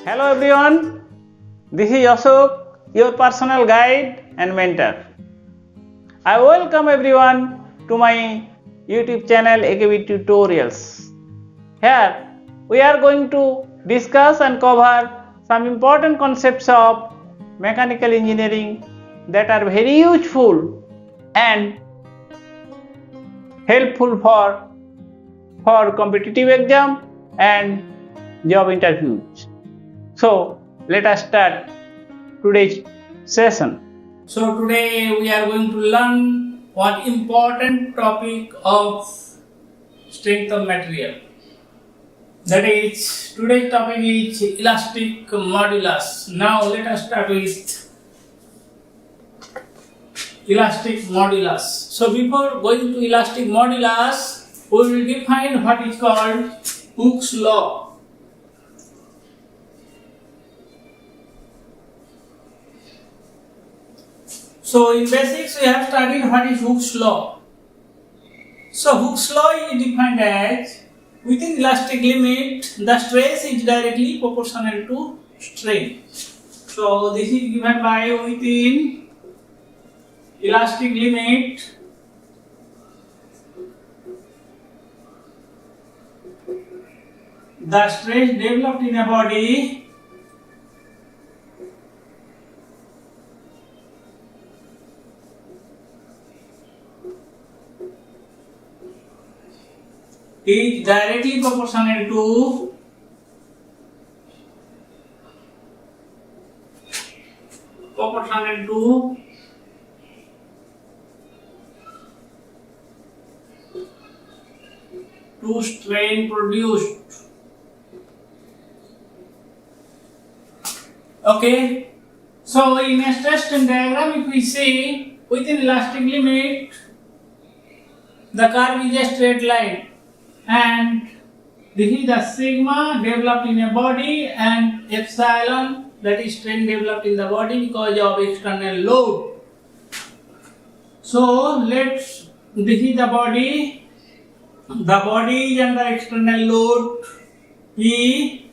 Hello everyone, this is Ashok, your personal guide and mentor. I welcome everyone to my YouTube channel AKB Tutorials. Here we are going to discuss and cover some important concepts of mechanical engineering that are very useful and helpful for competitive exam and job interviews. So let us start today's session. So today we are going to learn one important topic of strength of material. That is, today's topic is elastic modulus. Now let us start with elastic modulus. So before going to elastic modulus, we will define what is called Hooke's law. So in basics we have studied what is Hooke's law. So Hooke's law is defined as within elastic limit the stress is directly proportional to strain. So this is given by within elastic limit the stress developed in a body is directly proportional to strain produced. Okay, so in a stress strain diagram, if we see within elastic limit the curve is a straight line, and this is the sigma developed in a body and epsilon, that is strain developed in the body because of external load. So this is the body is under external load P.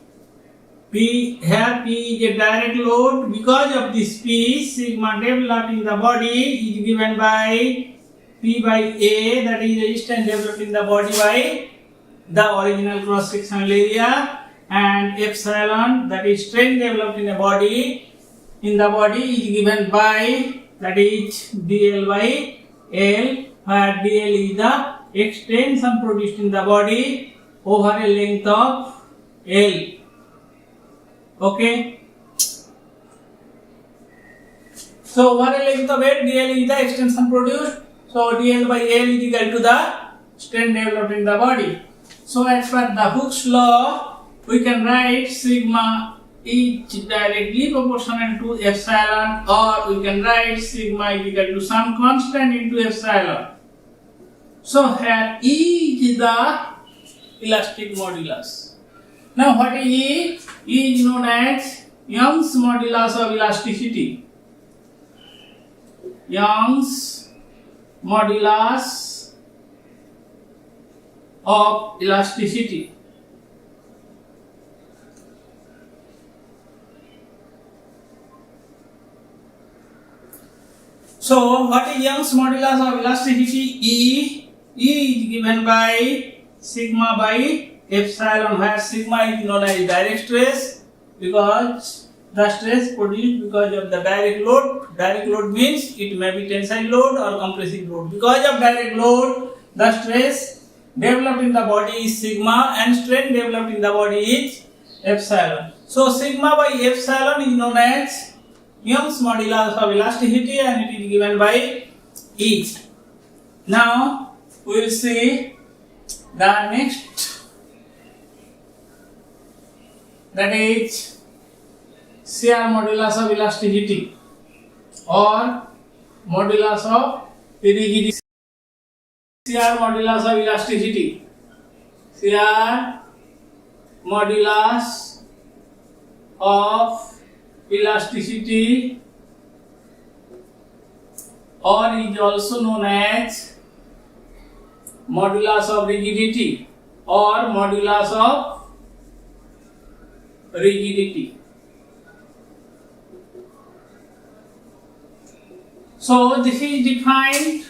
Here P is a direct load. Because of this P, sigma developed in the body is given by P by A, that is resistance developed in the body by the original cross sectional area, and epsilon, that is strain developed in the body is given by, that is dl by L, where dl is the extension produced in the body over a length of L. Okay, so over a length of L, dl is the extension produced, so dl by L is equal to the strain developed in the body. So as per the Hooke's law, we can write sigma is directly proportional to epsilon, or we can write sigma is equal to some constant into epsilon. So here E is the elastic modulus. Now what is E? E is known as Young's modulus of elasticity. Young's modulus of elasticity. So what is Young's modulus of elasticity? E is given by sigma by epsilon, where sigma is known as direct stress because the stress produced because of the direct load. Direct load means it may be tensile load or compressive load. Because of direct load, the stress developed in the body is sigma and strain developed in the body is epsilon. So sigma by epsilon is known as Young's modulus of elasticity, and it is given by E. Now we will see the next, that is shear modulus of elasticity or modulus of rigidity. Shear modulus of elasticity. Shear modulus of elasticity, or is also known as modulus of rigidity or modulus of rigidity. So this is defined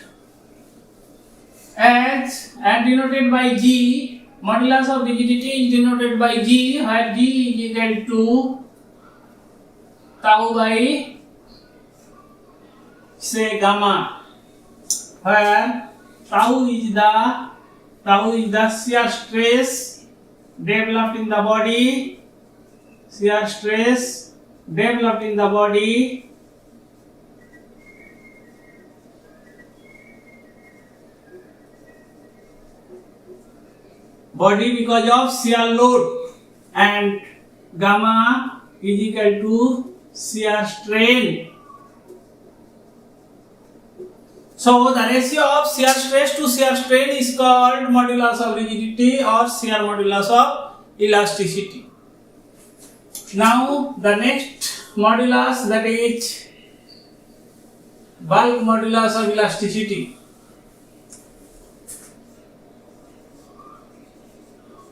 as and denoted by G. Modulus of rigidity is denoted by G, where G is equal to tau by say gamma, where tau is the shear stress developed in the body, shear stress developed in the body because of shear load, and gamma is equal to shear strain. So the ratio of shear stress to shear strain is called modulus of rigidity or shear modulus of elasticity. Now the next modulus, that is bulk modulus of elasticity.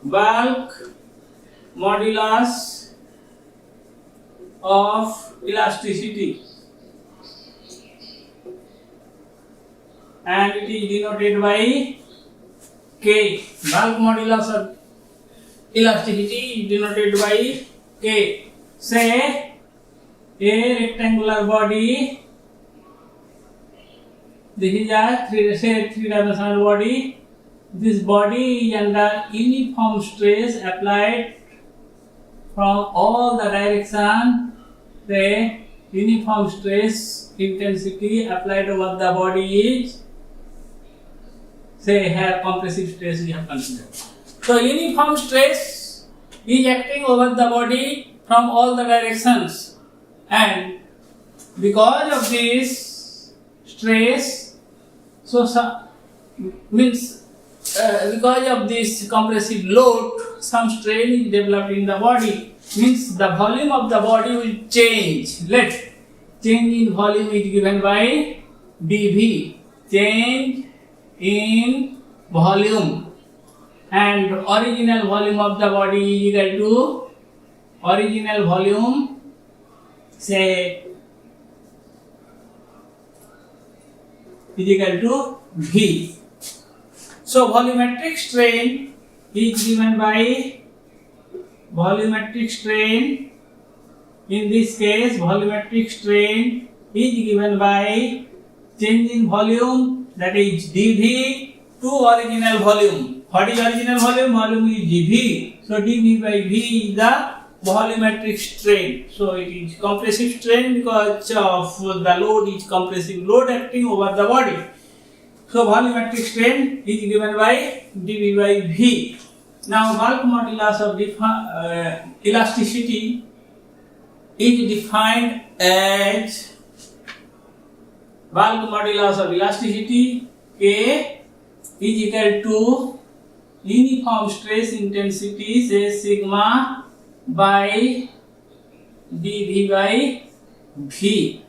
Bulk modulus of elasticity, and it is denoted by K. Bulk modulus of elasticity is denoted by K. Say a rectangular body, this is a three-dimensional body. This body is under uniform stress applied from all the directions. The uniform stress intensity applied over the body is, say here compressive stress we have considered. So uniform stress is acting over the body from all the directions, and because of this stress, because of this compressive load, some strain is developed in the body. Means the volume of the body will change. Change in volume is given by dV. Change in volume, and original volume of the body is equal to original volume, say is equal to V. So volumetric strain is given by volumetric strain. In this case, volumetric strain is given by change in volume, that is dV, to original volume. What is original volume? Volume is dV. So dV by V is the volumetric strain. So it is compressive strain because of the load is compressive load acting over the body. So volumetric strain is given by dV by V. Now bulk modulus of elasticity is defined as bulk modulus of elasticity K is equal to uniform stress intensity, say sigma by dV by V.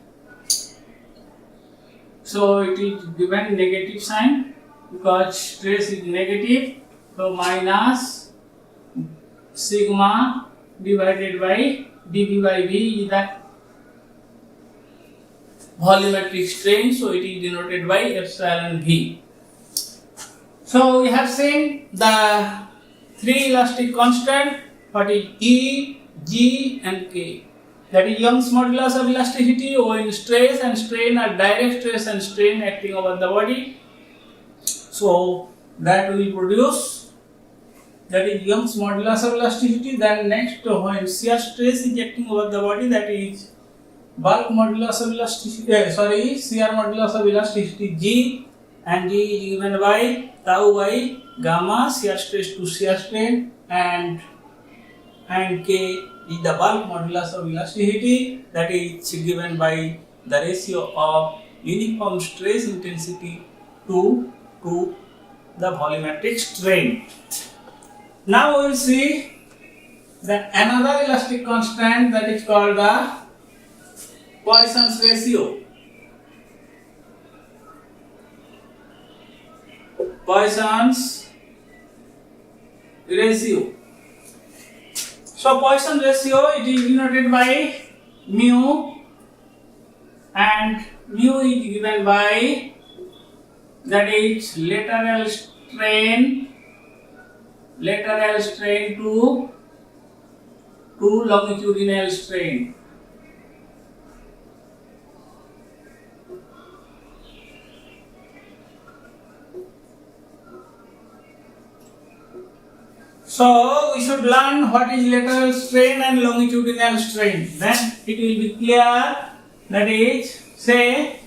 So it is given negative sign because stress is negative. So minus sigma divided by dV by V is the volumetric strain. So it is denoted by epsilon V. So we have seen the three elastic constant, what is E, G and K. That is Young's modulus of elasticity when stress and strain are direct stress and strain acting over the body. So that will produce, that is Young's modulus of elasticity. Then next, when shear stress is acting over the body, that is bulk modulus of elasticity, shear modulus of elasticity G, and G is given by tau by gamma, shear stress to shear strain, and K is the bulk modulus of elasticity, that is given by the ratio of uniform stress intensity to the volumetric strain. Now we will see that another elastic constant, that is called the Poisson's ratio. Poisson's ratio. So Poisson ratio, it is denoted by mu, and mu is given by, that is lateral strain to longitudinal strain. So we should learn what is lateral strain and longitudinal strain. Then it will be clear. That is, say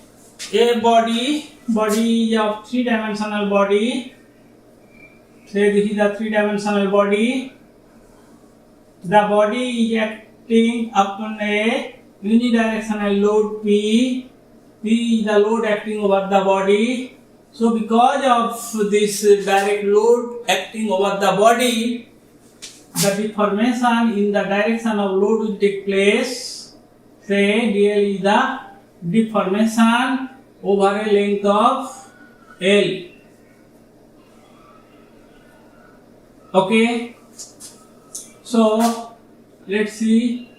a body of three-dimensional body. Say this is a three-dimensional body. The body is acting upon a unidirectional load P. P is the load acting over the body. So because of this direct load acting over the body, the deformation in the direction of load will take place. Say dl is the deformation over a length of L. Okay. So let's see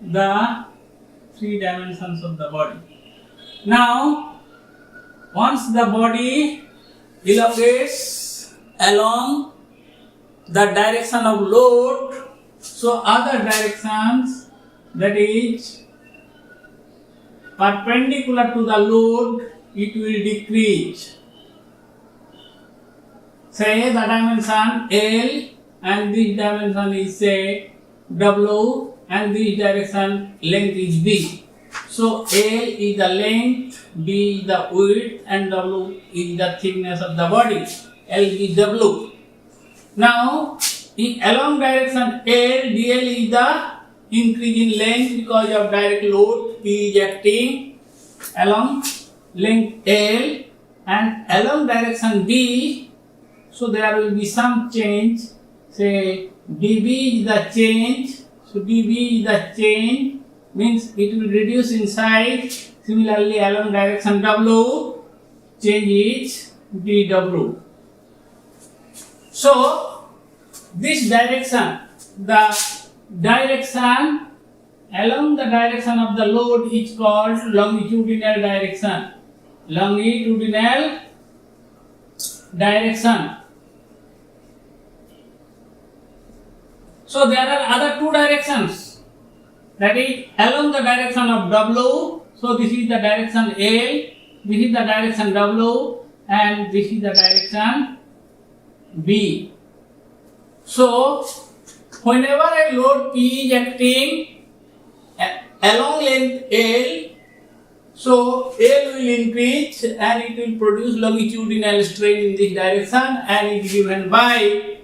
the three dimensions of the body. Now, once the body elongates along the direction of load, so other directions, that is perpendicular to the load, it will decrease. Say the dimension L and this dimension is say W and this direction length is B. So L is the length, B is the width, and W is the thickness of the body. L is W. Now, in along direction L, dl is the increase in length because of direct load. P is acting along length L, and along direction B, so there will be some change. Say dB is the change. So dB is the change, means it will reduce in size. Similarly, along direction W, change is dW. So this direction, the direction along the direction of the load is called longitudinal direction. Longitudinal direction. So there are other two directions. That is along the direction of W. So this is the direction L, this is the direction W, and this is the direction B. So whenever a load P is acting along length L, so L will increase and it will produce longitudinal strain in this direction, and it is given by,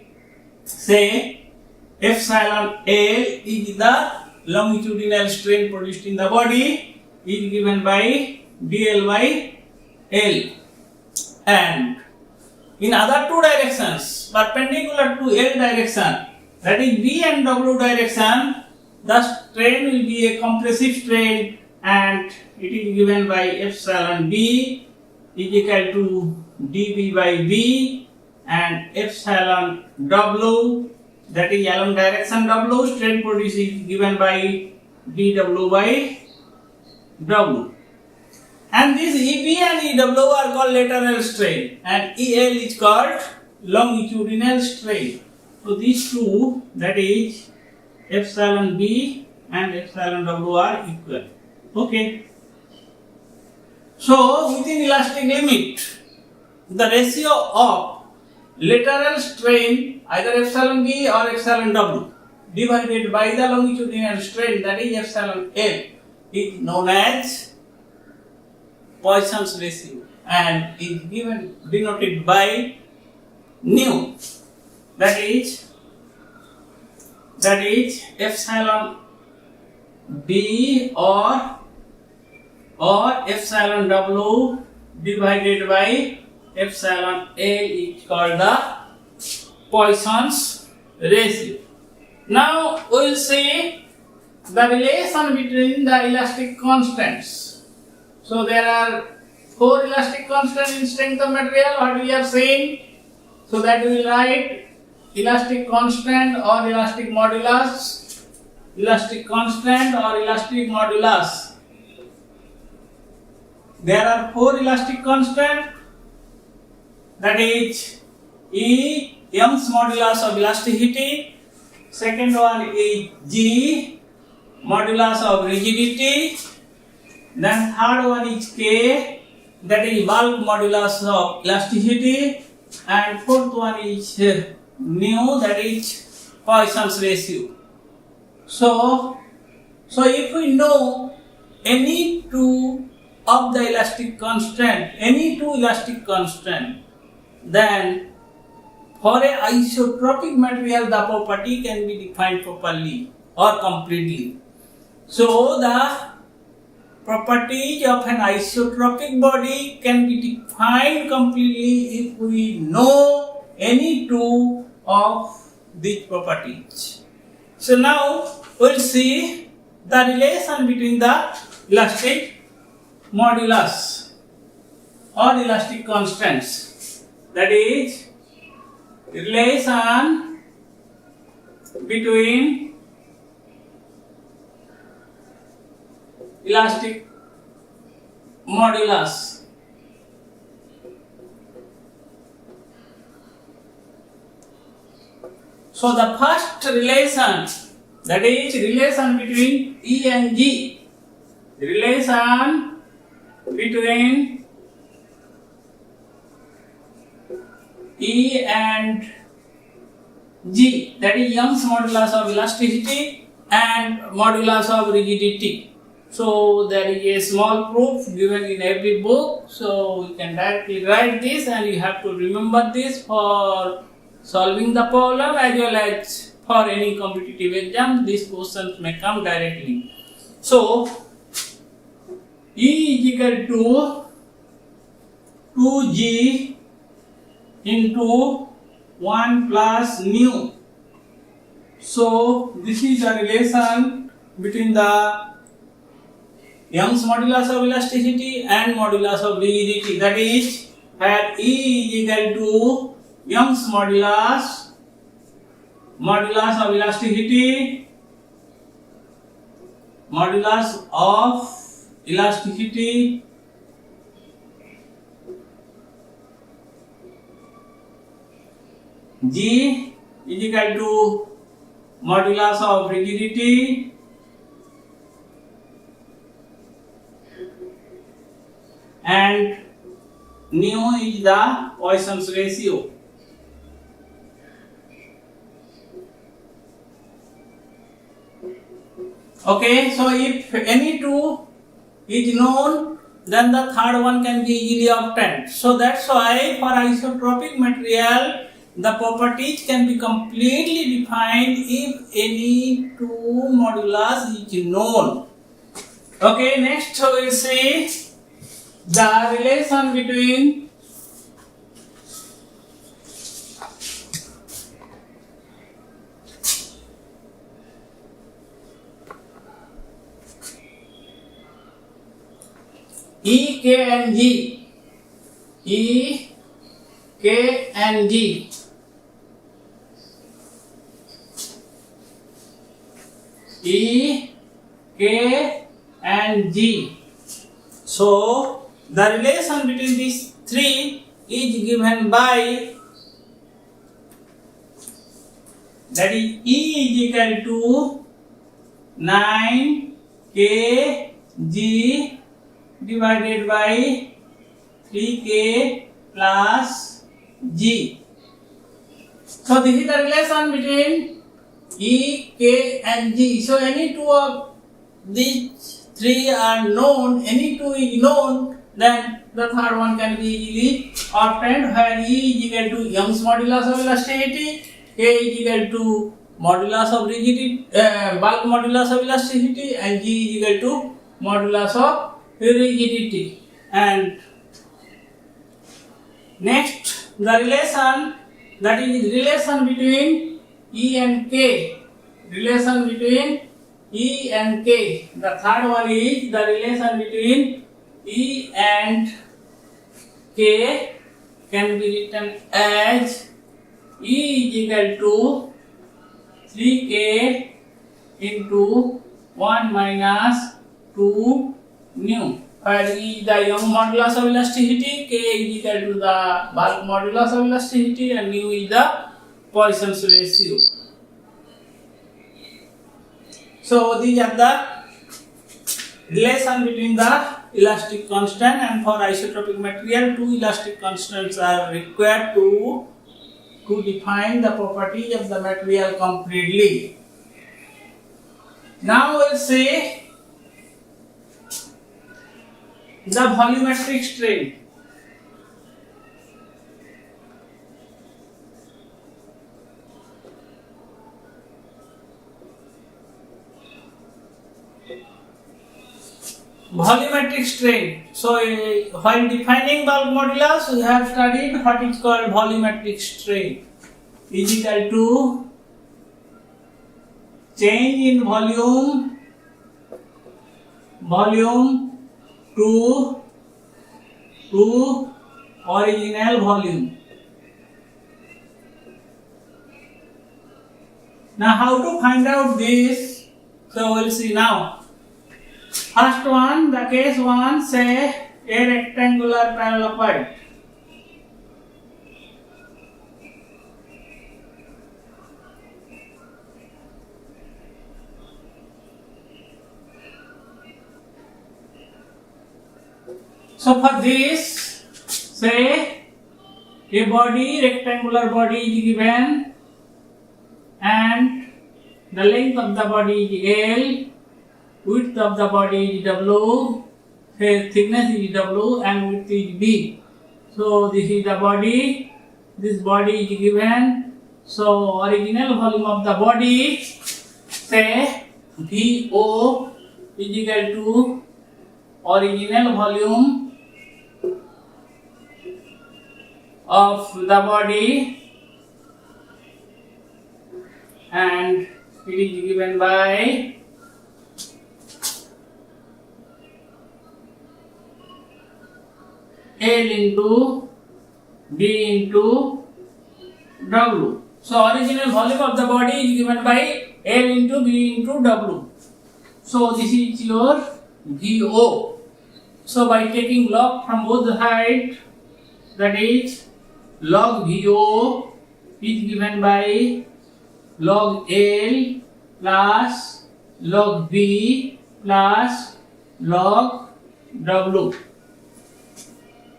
say, epsilon L is the longitudinal strain produced in the body, is given by dl by L. And in other two directions, perpendicular to L direction, that is B and W direction, the strain will be a compressive strain, and it is given by epsilon B is equal to dB by B, and epsilon W, that is along direction W, strain produced is given by dW by W. And this EB and EW are called lateral strain, and EL is called longitudinal strain. So these two, that is epsilon B and epsilon W, are equal. Okay. So within elastic limit, the ratio of lateral strain, either epsilon B or epsilon W, divided by the longitudinal strain, that is epsilon L, is known as Poisson's ratio, and is given denoted by nu. That is epsilon B or epsilon W divided by epsilon L is called the Poisson's ratio. Now we will see the relation between the elastic constants. So there are 4 elastic constants in strength of material, what we have seen. So that we will write elastic constant or elastic modulus elastic constant or elastic modulus. There are 4 elastic constants, that is E, Young's modulus of elasticity. Second one is G, modulus of rigidity. Then third one is K, that is bulk modulus of elasticity. And fourth one is nu, that is Poisson's ratio. So if we know any two of the elastic constant, any two elastic constant, then for a isotropic material the property can be defined properly or completely. So the properties of an isotropic body can be defined completely if we know any two of these properties. So now we'll see the relation between the elastic modulus or elastic constants, that is relation between elastic modulus So the first relation, that is relation between E and G, relation between E and G, that is Young's modulus of elasticity and modulus of rigidity. So there is a small proof given in every book, so you can directly write this and you have to remember this for solving the problem as well as for any competitive exam. These questions may come directly. So E is equal to 2G into 1 plus nu. So this is a relation between the Young's modulus of elasticity and modulus of rigidity, that is where E is equal to Young's modulus of elasticity, modulus of elasticity G is equal to modulus of rigidity and nu is the Poisson's ratio. Okay, so if any two is known, then the third one can be easily obtained. So that's why for isotropic material, the properties can be completely defined if any two modulus is known. Okay, next we will see the relation between E, K and G. E, K and G. E, K and G. So the relation between these three is given by, that is E is equal to 9 K G divided by 3K plus G. So this is the relation between E, K and G. So any two of these three are known, any two is known, then the third one can be easily obtained, where E is equal to Young's modulus of elasticity, K is equal to modulus of rigidity, bulk modulus of elasticity, and G is equal to modulus of rigidity. And next, the relation, that is relation between E and K. Relation between E and K. The third one is the relation between E and K can be written as E is equal to 3K into 1 minus 2 nu. Where E is the Young modulus of elasticity, K is equal to the bulk modulus of elasticity, and nu is the Poisson's ratio. So these are the relation between the elastic constant, and for isotropic material, two elastic constants are required to define the properties of the material completely. Now we'll see the volumetric strain. Volumetric strain. So, while defining bulk modulus, we have studied what is called volumetric strain. Is equal to change in volume to original volume. Now, how to find out this? So, we'll see now. First one, the case one, say a rectangular paralleloid. So for this, say a body, rectangular body is given, and the length of the body is L, width of the body is W, thickness is W, and width is B. So this is the body, this body is given. So original volume of the body, say VO is equal to original volume of the body, and it is given by L into B into W. So original volume of the body is given by L into B into W. So this is your VO. So by taking log from both sides, that is log VO is given by log L plus log B plus log W.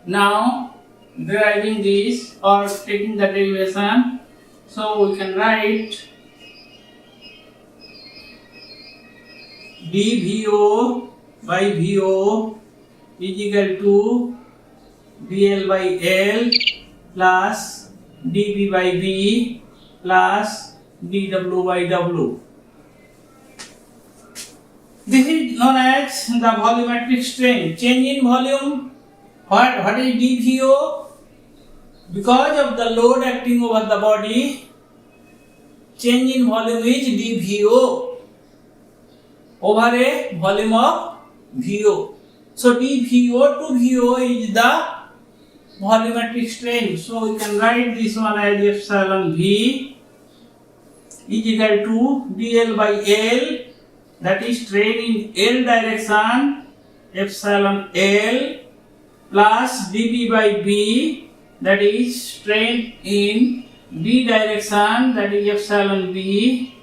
Now deriving this or taking the derivation, so we can write dVO by VO is equal to dL by L plus dB by B plus dW by W. This is known as the volumetric strain. Change in volume. What is dVO? Because of the load acting over the body, change in volume is dVO over a volume of VO. So dVO to VO is the volumetric strain. So we can write this one as epsilon V is equal to dL by L, that is strain in L direction, epsilon L, plus dB by B, that is strain in B direction, that is epsilon B,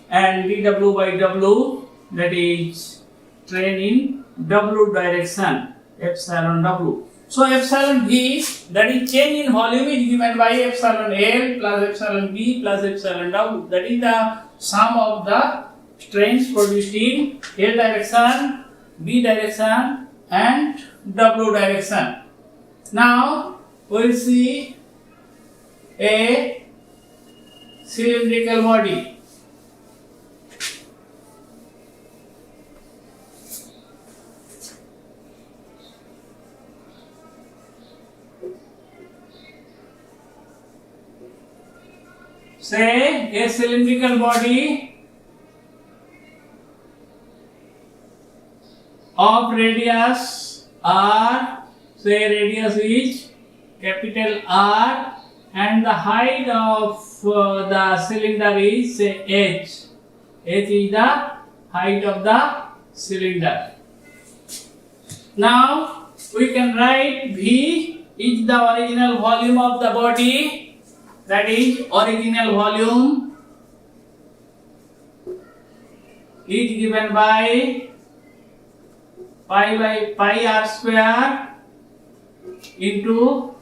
and dW by W, that is strain in W direction, epsilon W. So epsilon V, that is change in volume, is given by epsilon L plus epsilon B plus epsilon W. That is the sum of the strains produced in L direction, B direction, and W direction. Now we will see a cylindrical body. Say a cylindrical body of radius R, say radius is capital R, and the height of the cylinder is say h. H is the height of the cylinder. Now we can write V is the original volume of the body, that is original volume is given by pi r square into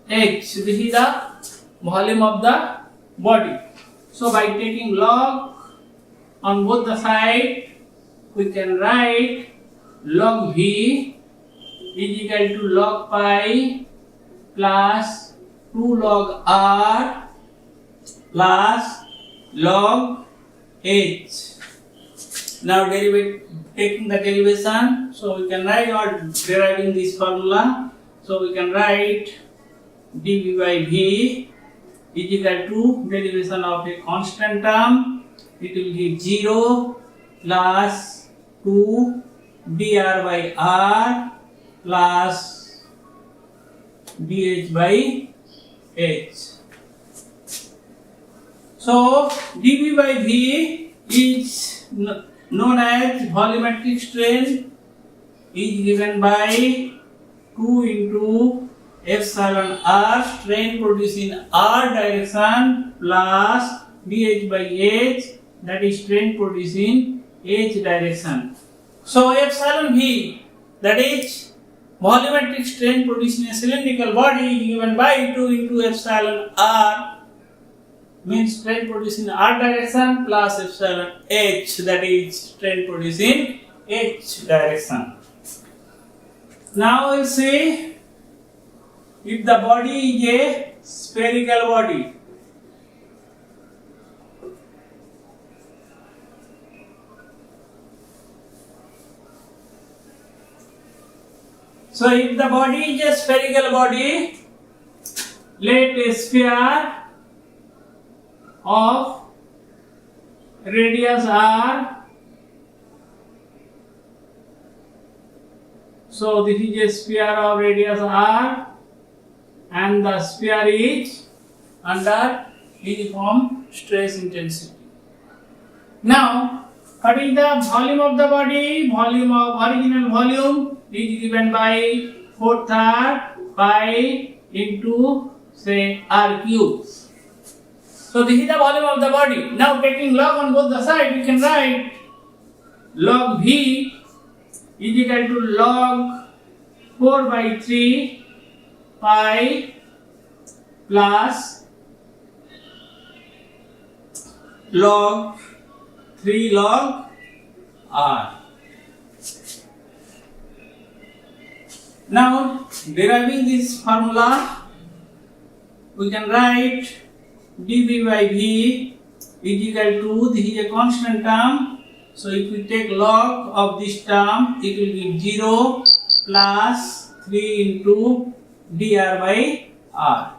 h. This is the volume of the body. So by taking log on both the sides, we can write log V is equal to log pi plus 2 log r plus log h. Now taking the derivation, so we can write or deriving this formula. So we can write dV by V is equal to derivation of a constant term. It will give 0 plus 2 dr by r plus dh by h. So dV by V is known as volumetric strain, is given by 2 into epsilon r, strain produced in r direction, plus dh by h, that is strain produced in h direction. So epsilon V, that is volumetric strain produced in a cylindrical body, is given by 2 into epsilon r, means strain produced in r direction, plus epsilon h, that is strain produced in h direction. Now we'll see if the body is a spherical body. So if the body is a spherical body, let a sphere of radius r. So this is a sphere of radius r, and the sphere is under uniform stress intensity. Now, what is the volume of the body? Volume of original volume is given by 4/3 pi into say r cube. So this is the volume of the body. Now taking log on both the sides, we can write log V is equal to log 4/3 pi plus log 3 log r. Now deriving this formula, we can write dV by V is equal to, this is a constant term, so if we take log of this term, it will be 0 plus 3 into dr by r.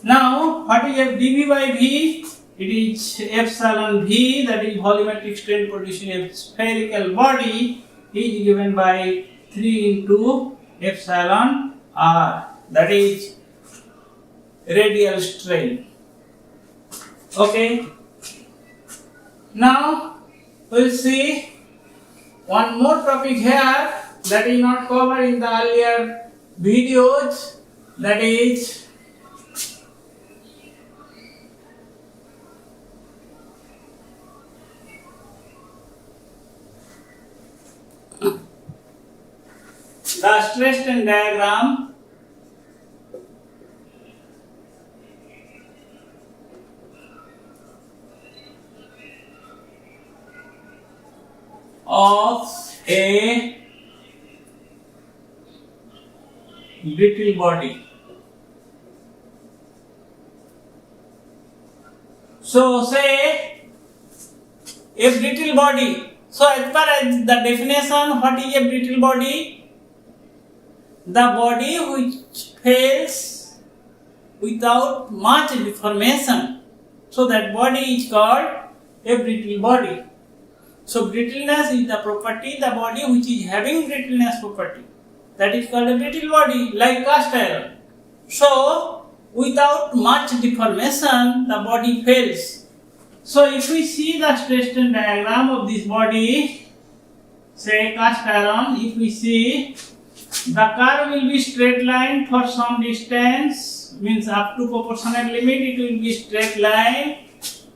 Now what is dV by V? It is epsilon V, that is volumetric strain produced in a spherical body, is given by 3 into epsilon r, that is radial strain. Okay. Now we'll see one more topic here that is not covered in the earlier videos, that is the stress strain diagram of a brittle body. So say a brittle body. So as per as the definition, what is a brittle body? The body which fails without much deformation. So that body is called a brittle body. So brittleness is the property, the body which is having brittleness property, that is called a brittle body, like cast iron. So without much deformation, the body fails. So if we see the stress strain diagram of this body, say cast iron, if we see the curve will be straight line for some distance, means up to proportional limit it will be straight line,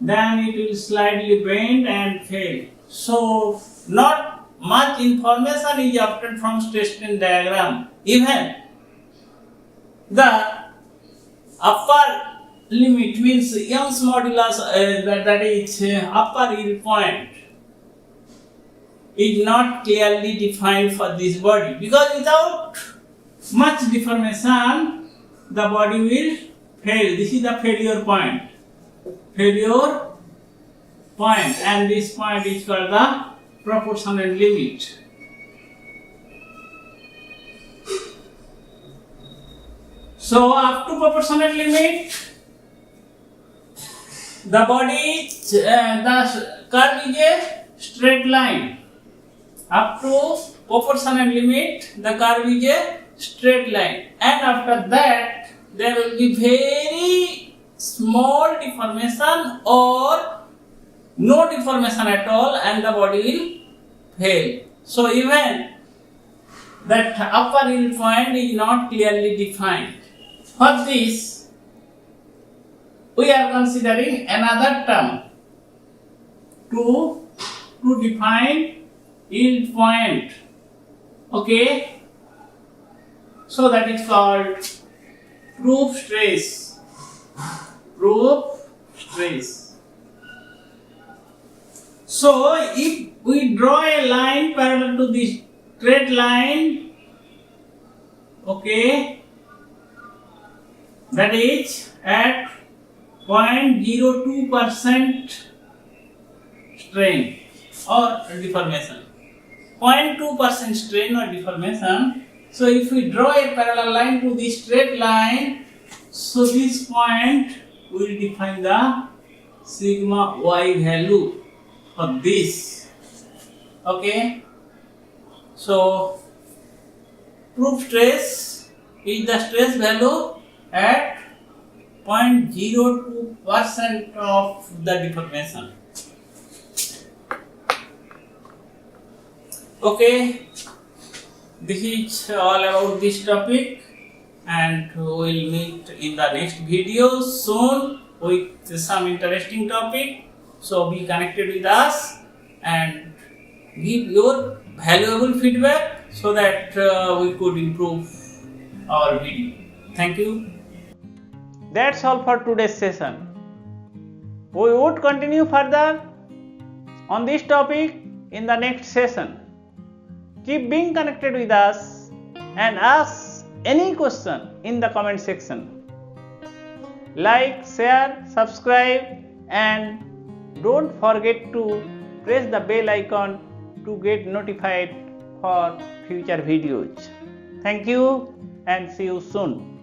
then it will slightly bend and fail. So not much information is obtained from stress strain diagram. Even the upper limit means Young's modulus, that is upper yield point, is not clearly defined for this body, because without much deformation the body will fail. This is the failure point. And this point is called the proportional limit. So up to proportional limit, the body, the curve is a straight line. Up to proportional limit, the curve is a straight line, and after that there will be very small deformation or no deformation at all, and the body will fail. So even that upper yield point is not clearly defined. For this, we are considering another term to define yield point. Okay, so that is called proof stress. So if we draw a line parallel to this straight line, okay, that is at 0.02% strain or deformation. 0.2% strain or deformation. So if we draw a parallel line to this straight line, so this point will define the sigma y value for this. Okay. So proof stress is the stress value at 0.02% of the deformation. Okay, this is all about this topic, and we will meet in the next video soon with some interesting topic. So be connected with us and give your valuable feedback so that we could improve our video. Thank you. That's all for today's session. We would continue further on this topic in the next session. Keep being connected with us and ask any question in the comment section. Like, share, subscribe, and don't forget to press the bell icon to get notified for future videos. Thank you and see you soon.